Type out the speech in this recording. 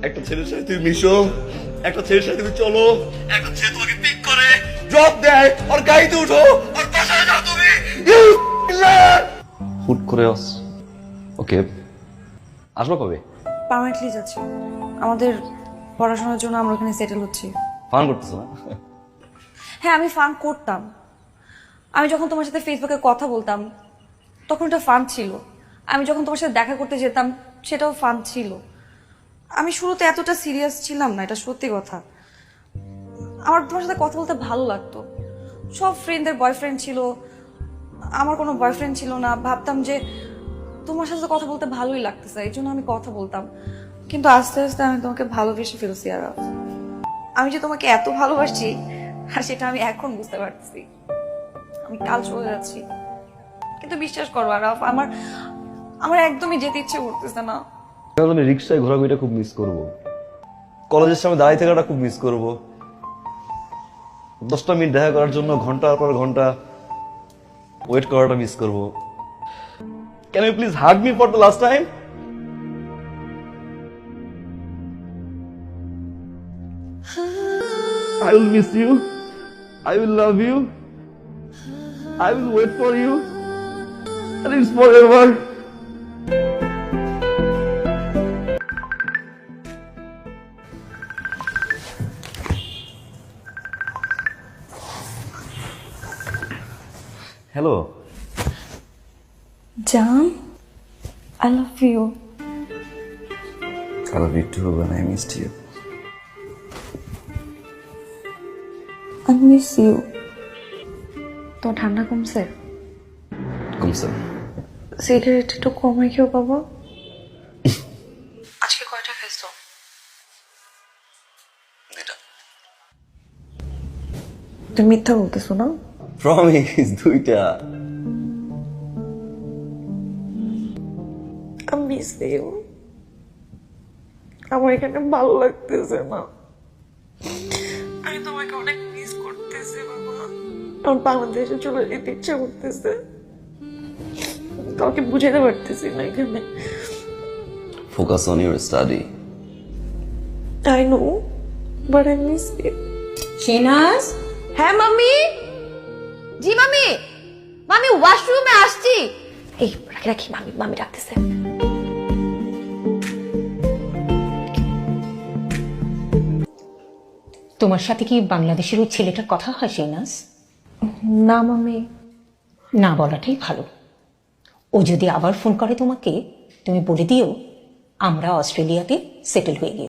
একটা ছেলের সাথে তুমি মিশো, একটা ছেলের সাথে তুমি চলো, একটা ছেলে তোমাকে পিক করে ড্রপ দেয় আর গাড়িতে উঠো আর বাসায় যাও তুমি। হুট করে ওকে আসবো কবে? পার্মানেন্টলি যাচ্ছি। আমাদের পড়াশোনার জন্য আমরা ওখানে সেটেল হচ্ছি। ফান করতেছো না? হ্যাঁ, আমি ফান করতাম। আমি যখন তোমার সাথে ফেসবুকে কথা বলতাম তখন এটা ফান ছিল। আমি যখন তোমার সাথে দেখা করতে যেতাম সেটাও ফান ছিল। আমি শুরুতে এতটা সিরিয়াস ছিলাম না, এটা সত্যি কথা। আমার তোমার সাথে কথা বলতে ভালো লাগতো। সব ফ্রেন্ডদের বয়ফ্রেন্ড ছিল, আমার কোনো বয়ফ্রেন্ড ছিল না। ভাবতাম যে তোমার সাথে কথা বলতে ভালোই লাগতেছে, এই জন্য আমি কথা বলতাম। কিন্তু আস্তে আস্তে আমি তোমাকে ভালোবেসে ফেলছি। আর আমি যে তোমাকে এত ভালোবাসি আর সেটা আমি এখন বুঝতে পারছি। আমি কাল চলে যাচ্ছি, কিন্তু বিশ্বাস করো আরাফ, আমার আমার একদমই যেতে ইচ্ছে করতেছে না। আমি রিক্সায় ঘোরাঘুরিটা খুব মিস করবো, কলেজের সামনে দাঁড়িয়ে থাকাটা খুব মিস করবো, 10টা মিনিট দেখা করার জন্য ঘন্টার পর ঘন্টা ওয়েট করাটা মিস করবো। Can you please hug me for the last time? I will miss you. I will love you. I will wait for you. And it's forever. Hello. জান, I love you. I love you too, and I missed you. I miss you. তো ঠান্ডা কমছে? কমছে। Cigarette একটু কমে খেও বাবা। আজকে কয়টা খাইছো? তুমি মিথ্যা বলতেছো না? প্রমিস, 2টা। I miss you. আমার এখানে ভালো লাগতেছে না। আমি তোমাকে অনেক মিস করতেছি বাবা। আমার বাংলাদেশে চলে যেতে ইচ্ছা করতেছে, কাউকে বুঝাতে পারতেছি না এখানে। Focus on your study. I know, but I miss you. শিনাজ, হ্যাঁ মাম্মি। জি মাম্মি, মাম্মি ওয়াশরুমে আসছি। এই রাখি রাখি, মাম্মি মাম্মি ডাকতেছে। তোমার সাথে কি বাংলাদেশের ওই ছেলেটার কথা হয় শিনাজ? না মাম্মি। না বলাটাই ভালো। ও যদি আবার ফোন করে তোমাকে, তুমি বলে দিও আমরা অস্ট্রেলিয়াতে সেটেল হয়ে গিয়েছি।